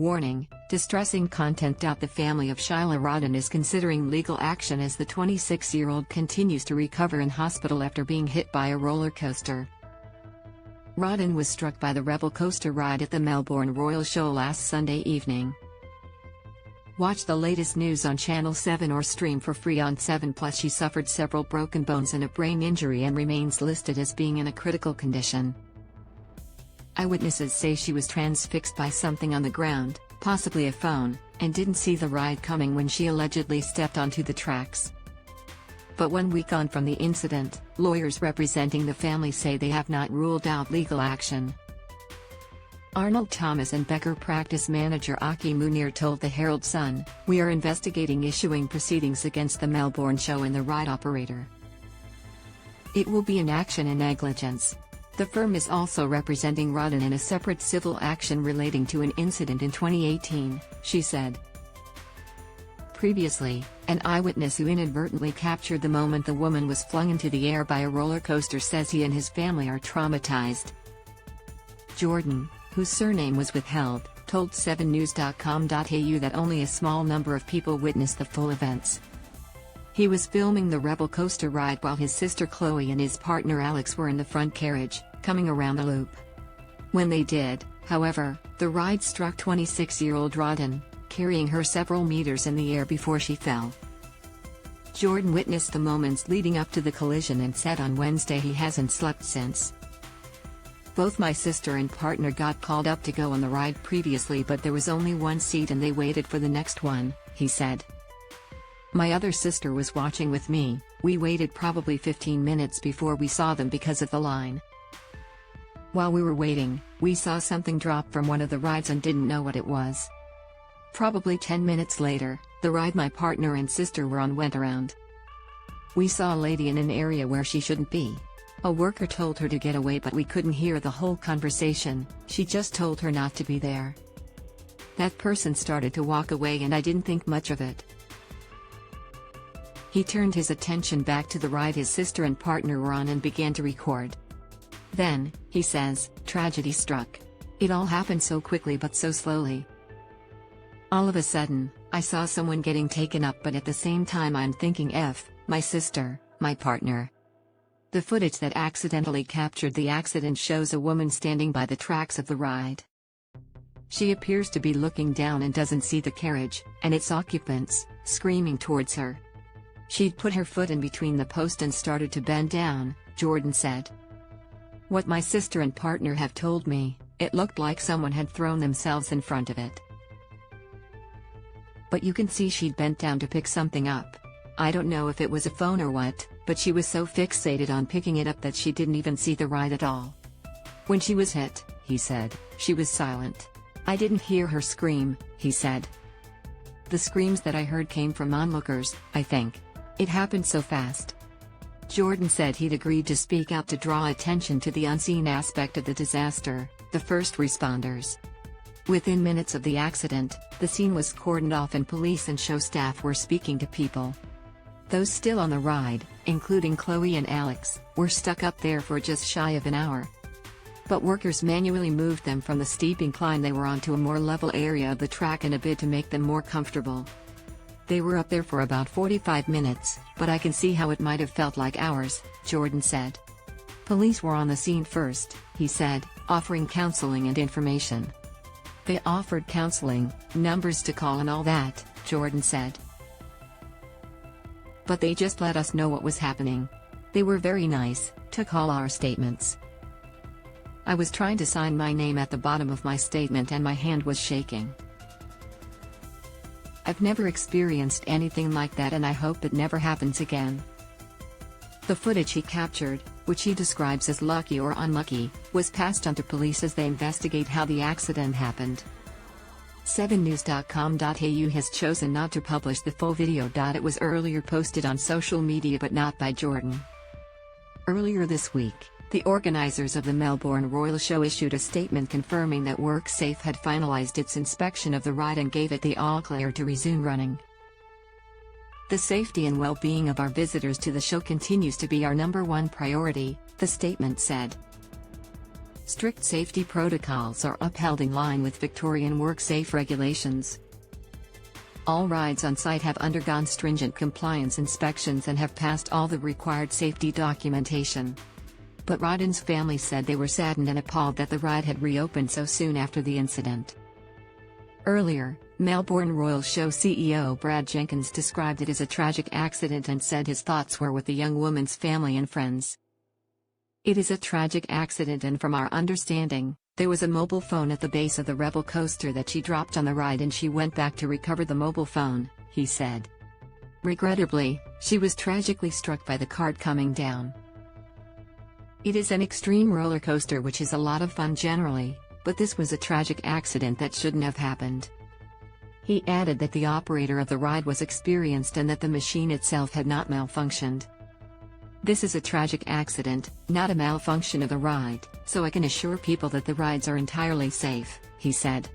Warning: distressing content. The family of Shylah Rodden is considering legal action as the 26-year-old continues to recover in hospital after being hit by a roller coaster. Rodden was struck by the Rebel coaster ride at the Melbourne Royal Show last Sunday evening. Watch the latest news on Channel 7 or stream for free on 7+. She suffered several broken bones and a brain injury and remains listed as being in a critical condition. Eyewitnesses say she was transfixed by something on the ground, possibly a phone, and didn't see the ride coming when she allegedly stepped onto the tracks. But 1 week on from the incident, lawyers representing the family say they have not ruled out legal action. Arnold Thomas and Becker practice manager Aki Munir told the Herald Sun, "We are investigating issuing proceedings against the Melbourne show and the ride operator. It will be an action in negligence." The firm is also representing Rodden in a separate civil action relating to an incident in 2018, she said. Previously, an eyewitness who inadvertently captured the moment the woman was flung into the air by a roller coaster says he and his family are traumatized. Jordan, whose surname was withheld, told 7news.com.au that only a small number of people witnessed the full events. He was filming the Rebel coaster ride while his sister Chloe and his partner Alex were in the front carriage, coming around the loop. When they did, however, the ride struck 26-year-old Rodden, carrying her several meters in the air before she fell. Jordan witnessed the moments leading up to the collision and said on Wednesday he hasn't slept since. "Both my sister and partner got called up to go on the ride previously, but there was only one seat and they waited for the next one," he said. "My other sister was watching with me. We waited probably 15 minutes before we saw them because of the line. While we were waiting, we saw something drop from one of the rides and didn't know what it was. Probably 10 minutes later, the ride my partner and sister were on went around. We saw a lady in an area where she shouldn't be. A worker told her to get away, but we couldn't hear the whole conversation. She just told her not to be there. That person started to walk away and I didn't think much of it." He turned his attention back to the ride his sister and partner were on and began to record. Then, he says, tragedy struck. "It all happened so quickly but so slowly. All of a sudden, I saw someone getting taken up, but at the same time I'm thinking my sister, my partner." The footage that accidentally captured the accident shows a woman standing by the tracks of the ride. She appears to be looking down and doesn't see the carriage, and its occupants, screaming towards her. "She'd put her foot in between the post and started to bend down," Jordan said. "What my sister and partner have told me, it looked like someone had thrown themselves in front of it. But you can see she'd bent down to pick something up. I don't know if it was a phone or what, but she was so fixated on picking it up that she didn't even see the ride at all. When she was hit," he said, "she was silent. I didn't hear her scream," he said. "The screams that I heard came from onlookers, I think. It happened so fast." Jordan said he'd agreed to speak out to draw attention to the unseen aspect of the disaster, the first responders. Within minutes of the accident, the scene was cordoned off and police and show staff were speaking to people. Those still on the ride, including Chloe and Alex, were stuck up there for just shy of an hour. But workers manually moved them from the steep incline they were on to a more level area of the track in a bid to make them more comfortable. "They were up there for about 45 minutes, but I can see how it might have felt like hours," Jordan said. "Police were on the scene first," he said, offering counseling and information. "They offered counseling, numbers to call and all that," Jordan said. "But they just let us know what was happening. They were very nice, took all our statements. I was trying to sign my name at the bottom of my statement and my hand was shaking. I've never experienced anything like that and I hope it never happens again." The footage he captured, which he describes as lucky or unlucky, was passed on to police as they investigate how the accident happened. 7news.com.au has chosen not to publish the full video. It was earlier posted on social media but not by Jordan. Earlier this week, the organizers of the Melbourne Royal Show issued a statement confirming that WorkSafe had finalized its inspection of the ride and gave it the all-clear to resume running. "The safety and well-being of our visitors to the show continues to be our #1 priority," the statement said. Strict safety protocols are upheld in line with Victorian WorkSafe regulations. All rides on site have undergone stringent compliance inspections and have passed all the required safety documentation. But Rodden's family said they were saddened and appalled that the ride had reopened so soon after the incident. Earlier, Melbourne Royal Show CEO Brad Jenkins described it as a tragic accident and said his thoughts were with the young woman's family and friends. "It is a tragic accident, and from our understanding, there was a mobile phone at the base of the Rebel coaster that she dropped on the ride and she went back to recover the mobile phone," he said. "Regrettably, she was tragically struck by the cart coming down. It is an extreme roller coaster which is a lot of fun generally, but this was a tragic accident that shouldn't have happened." He added that the operator of the ride was experienced and that the machine itself had not malfunctioned. "This is a tragic accident, not a malfunction of the ride, so I can assure people that the rides are entirely safe," he said.